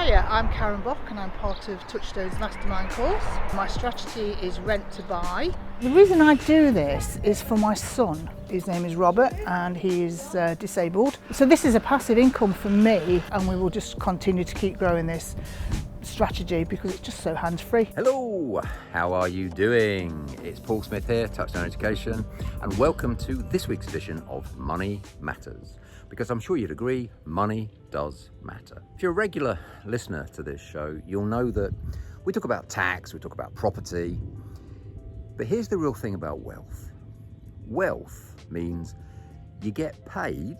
Hiya, I'm Karen Bock and I'm part of Touchstone's mastermind course. My strategy is rent to buy. The reason I do this is for my son. His name is Robert and he is disabled. So this is a passive income for me, and we will just continue to keep growing this strategy because it's just so hands-free. Hello, how are you doing? It's Paul Smith here, Touchstone Education, and welcome to this week's edition of Money Matters. Because I'm sure you'd agree, money does matter. If you're a regular listener to this show, you'll know that we talk about tax, we talk about property, but here's the real thing about wealth. Wealth means you get paid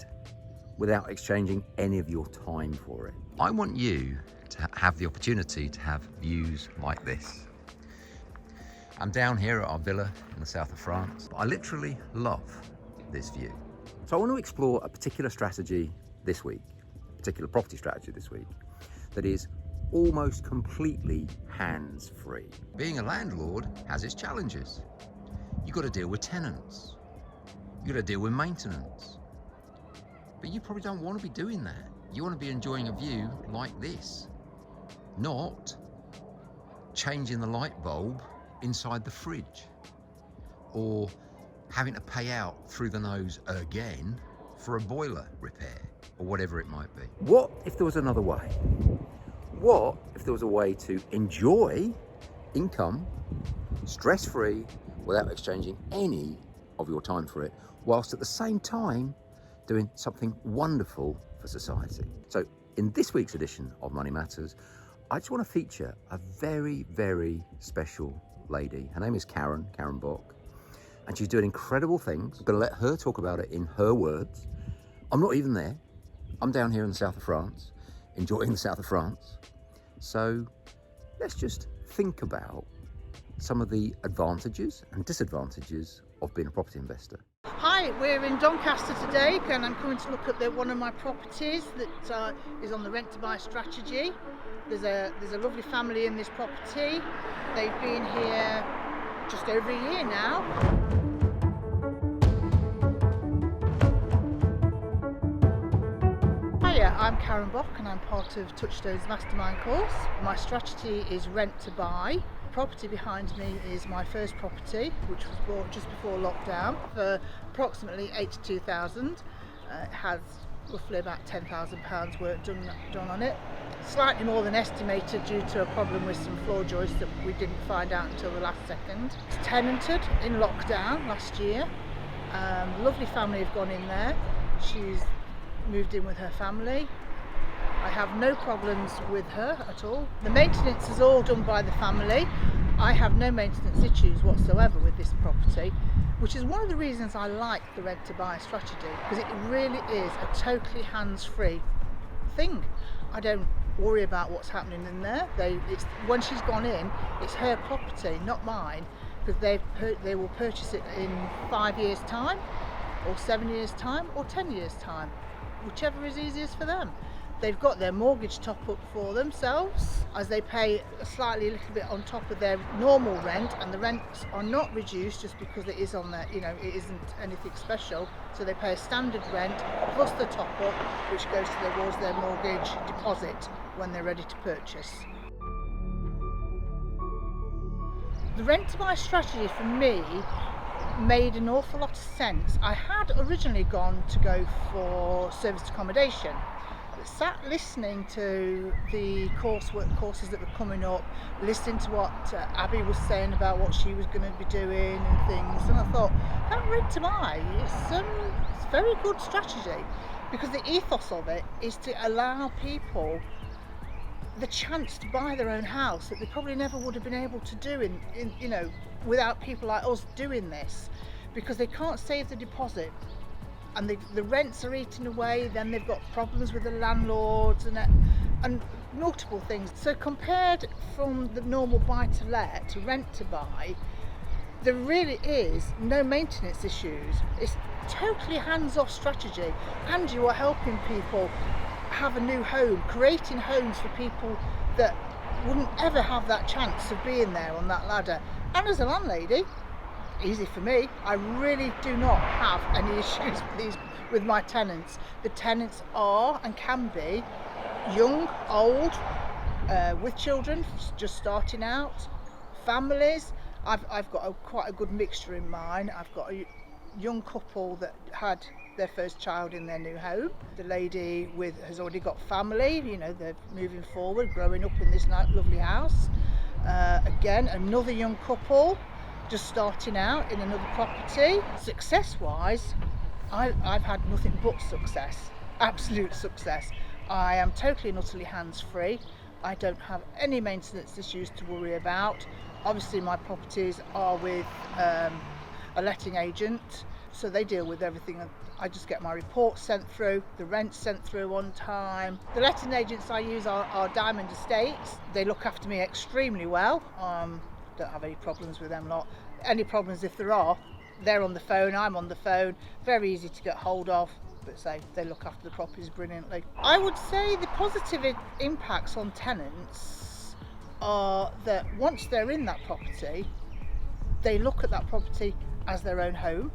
without exchanging any of your time for it. I want you to have the opportunity to have views like this. I'm down here at our villa in the south of France. I literally love this view. So I want to explore a particular strategy this week, a particular property strategy this week, that is almost completely hands-free. Being a landlord has its challenges. You've got to deal with tenants. You've got to deal with maintenance. But you probably don't want to be doing that. You want to be enjoying a view like this, not changing the light bulb inside the fridge or having to pay out through the nose again for a boiler repair or whatever it might be. What if there was another way? What if there was a way to enjoy income stress-free without exchanging any of your time for it, whilst at the same time doing something wonderful for society? So in this week's edition of Money Matters, I just want to feature a very, very special lady. Her name is Karen Bock, and she's doing incredible things. I'm going to let her talk about it in her words. I'm not even there. I'm down here in the south of France, enjoying the south of France. So let's just think about some of the advantages and disadvantages of being a property investor. Hi, we're in Doncaster today and I'm coming to look at one of my properties that is on the rent to buy strategy. There's a lovely family in this property. They've been here just over a year now. Hiya, I'm Karen Bock and I'm part of Touchstone's mastermind course. My strategy is rent to buy. The property behind me is my first property, which was bought just before lockdown for approximately £82,000. It has roughly about £10,000 work done on it. Slightly more than estimated due to a problem with some floor joists that we didn't find out until the last second. It's tenanted in lockdown last year. Lovely family have gone in there. She's moved in with her family. I have no problems with her at all. The maintenance is all done by the family. I have no maintenance issues whatsoever with this property, which is one of the reasons I like the rent to buy strategy, because it really is a totally hands-free thing. I don't worry about what's happening in there. When she's gone in, it's her property, not mine, because they will purchase it in 5 years' time, or 7 years' time, or 10 years' time, whichever is easiest for them. They've got their mortgage top up for themselves, as they pay a little bit on top of their normal rent, and the rents are not reduced just because it is on there, it isn't anything special. So they pay a standard rent plus the top up, which goes towards their mortgage deposit when they're ready to purchase. The rent to buy strategy for me made an awful lot of sense. I had originally gone to go for serviced accommodation. Sat listening to the courses that were coming up, listening to what Abby was saying about what she was going to be doing and things, and I thought, that rent to buy it's a very good strategy, because the ethos of it is to allow people the chance to buy their own house that they probably never would have been able to do without people like us doing this, because they can't save the deposit. And the rents are eating away, then they've got problems with the landlords and multiple things. So compared from the normal buy-to-let to rent to buy, there really is no maintenance issues. It's totally hands-off strategy, and you are helping people have a new home, creating homes for people that wouldn't ever have that chance of being there on that ladder. And as a landlady, easy for me. I really do not have any issues with my tenants. The tenants are and can be young, old, with children just starting out, families. I've got quite a good mixture in mine. I've got a young couple that had their first child in their new home. The lady has already got family, they're moving forward, growing up in this lovely house. Again, another young couple just starting out in another property. Success-wise, I've had nothing but success, absolute success. I am totally and utterly hands-free. I don't have any maintenance issues to worry about. Obviously my properties are with a letting agent, so they deal with everything. I just get my reports sent through, the rent sent through on time. The letting agents I use are Diamond Estates. They look after me extremely well. Don't have any problems with them lot. Any problems, if there are, they're on the phone, I'm on the phone, very easy to get hold of. But they look after the properties brilliantly. I would say the positive impacts on tenants are that once they're in that property, they look at that property as their own home,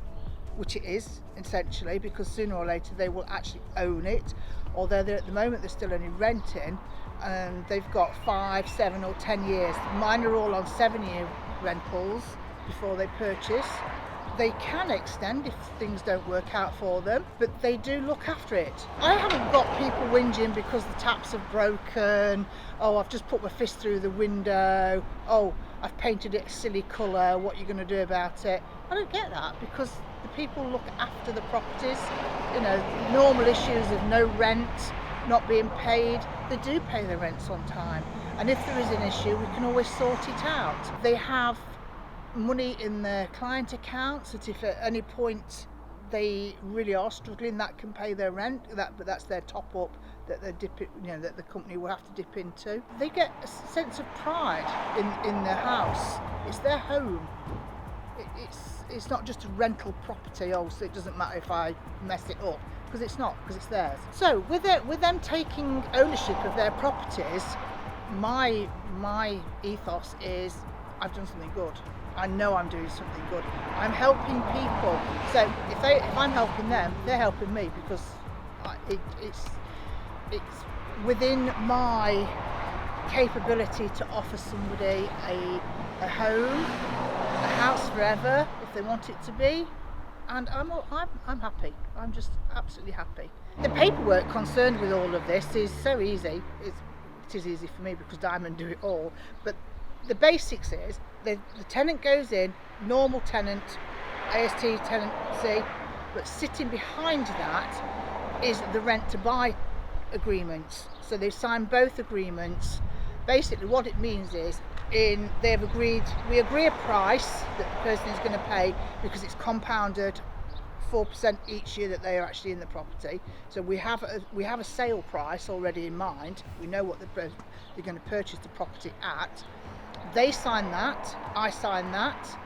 which it is essentially, because sooner or later they will actually own it. Although at the moment they're still only renting, and they've got 5, 7 or 10 years. Mine are all on 7-year rentals before they purchase. They can extend if things don't work out for them, but they do look after it. I haven't got people whinging because the taps have broken. Oh, I've just put my fist through the window. Oh, I've painted it a silly colour. What are you going to do about it? I don't get that, because the people look after the properties. Normal issues of no rent, not being paid. They do pay their rents on time. And if there is an issue, we can always sort it out. They have money in their client accounts that if at any point they really are struggling, that can pay their rent, but that's their top up that they that the company will have to dip into. They get a sense of pride in their house. It's their home. It's not just a rental property, so it doesn't matter if I mess it up, because it's not, because it's theirs. So with them taking ownership of their properties, my ethos is I've done something good. I know I'm doing something good. I'm helping people. So if I'm helping them, they're helping me, because it's within my capability to offer somebody a home, a house forever, if they want it to be, and I'm happy. I'm just absolutely happy. The paperwork concerned with all of this is so easy. It is easy for me because Diamond do it all, but the basics is the tenant goes in, normal tenant, AST tenancy, but sitting behind that is the rent to buy agreements. So they sign both agreements. Basically what it means is we agree a price that the person is going to pay, because it's compounded 4% each year that they are actually in the property. So we have a sale price already in mind. We know what they're going to purchase the property at. They sign that, I sign that.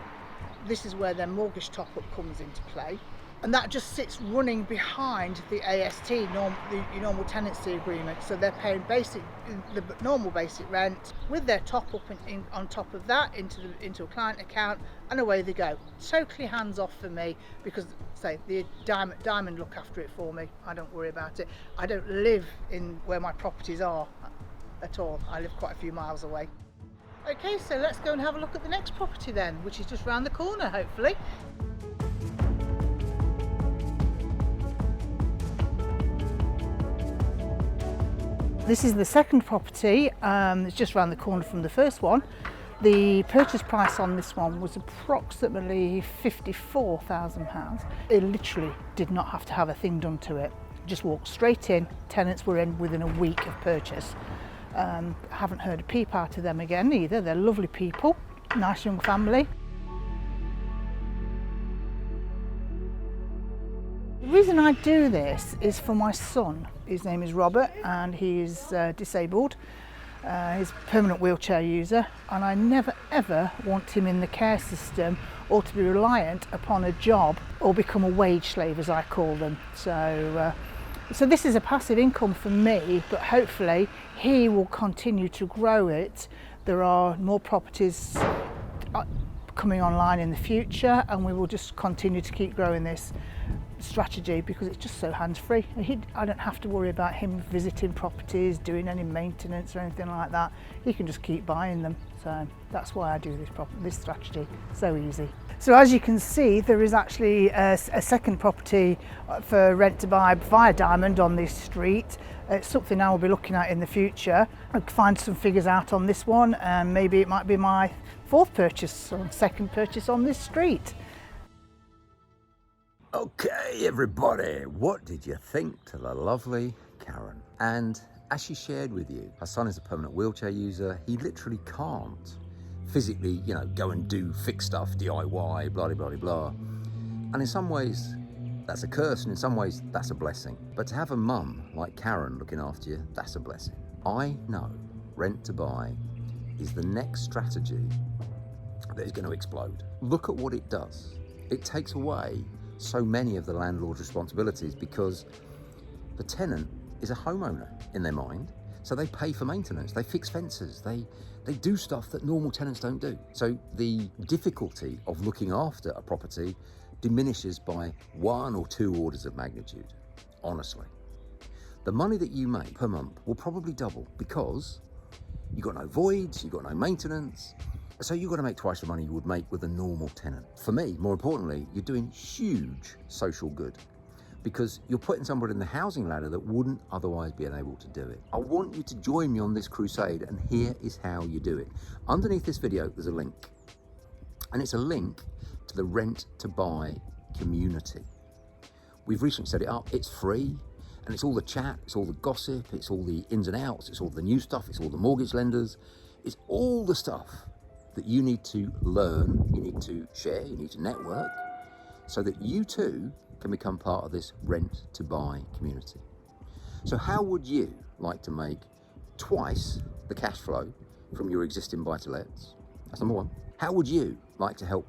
This is where their mortgage top-up comes into play, and that just sits running behind the AST, the normal tenancy agreement. So they're paying the normal basic rent with their top-up on top of that into a client account, and away they go. Totally hands-off for me, because the Diamond look after it for me. I don't worry about it. I don't live in where my properties are at all. I live quite a few miles away. Okay, so let's go and have a look at the next property then, which is just round the corner, hopefully. This is the second property. It's just round the corner from the first one. The purchase price on this one was approximately £54,000. It literally did not have to have a thing done to it. Just walked straight in. Tenants were in within a week of purchase. Haven't heard a peep out of them again either. They're lovely people, nice young family. The reason I do this is for my son. His name is Robert, and he's disabled. He's a permanent wheelchair user, and I never ever want him in the care system or to be reliant upon a job or become a wage slave, as I call them. So this is a passive income for me, but hopefully he will continue to grow it. There are more properties coming online in the future, and we will just continue to keep growing this. strategy because it's just so hands-free. I don't have to worry about him visiting properties, doing any maintenance or anything like that. He can just keep buying them. So that's why I do this strategy. So easy. So as you can see, there is actually a second property for rent to buy via Diamond on this street. It's something I will be looking at in the future. I'll find some figures out on this one, and maybe it might be my fourth purchase or second purchase on this street. Okay, everybody, what did you think to the lovely Karen? And as she shared with you, her son is a permanent wheelchair user. He literally can't physically, go and fix stuff, DIY, blah, blah, blah, blah. And in some ways, that's a curse, and in some ways, that's a blessing. But to have a mum like Karen looking after you, that's a blessing. I know rent to buy is the next strategy that is going to explode. Look at what it does. It takes away so many of the landlord's responsibilities because the tenant is a homeowner in their mind, so they pay for maintenance, they fix fences, they do stuff that normal tenants don't do. So the difficulty of looking after a property diminishes by 1 or 2 orders of magnitude, honestly. The money that you make per month will probably double because you've got no voids, you've got no maintenance, so you've got to make twice the money you would make with a normal tenant. For me, more importantly, you're doing huge social good because you're putting somebody in the housing ladder that wouldn't otherwise be able to do it. I want you to join me on this crusade, and here is how you do it. Underneath this video, there's a link, and it's a link to the Rent to Buy community. We've recently set it up, it's free, and it's all the chat, it's all the gossip, it's all the ins and outs, it's all the new stuff, it's all the mortgage lenders, it's all the stuff that you need to learn, you need to share, you need to network, so that you too can become part of this Rent to Buy community. So how would you like to make twice the cash flow from your existing buy-to-lets? That's number one. How would you like to help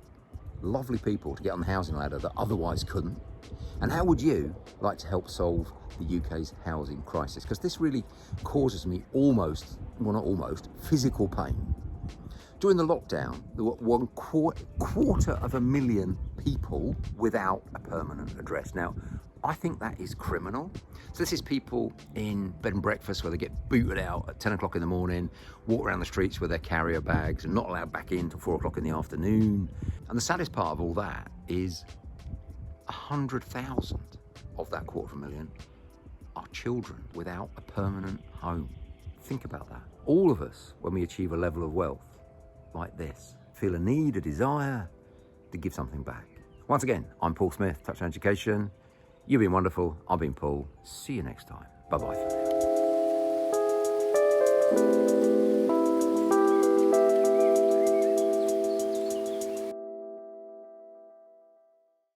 lovely people to get on the housing ladder that otherwise couldn't? And how would you like to help solve the UK's housing crisis? Because this really causes me physical pain. During the lockdown, there were quarter of a million people without a permanent address. Now, I think that is criminal. So this is people in bed and breakfast where they get booted out at 10 o'clock in the morning, walk around the streets with their carrier bags and not allowed back in till 4 o'clock in the afternoon. And the saddest part of all that is 100,000 of that quarter of a million are children without a permanent home. Think about that. All of us, when we achieve a level of wealth like this, feel a need, a desire to give something back. Once again, I'm Paul Smith, Touchstone Education. You've been wonderful. I've been Paul. See you next time. Bye-bye.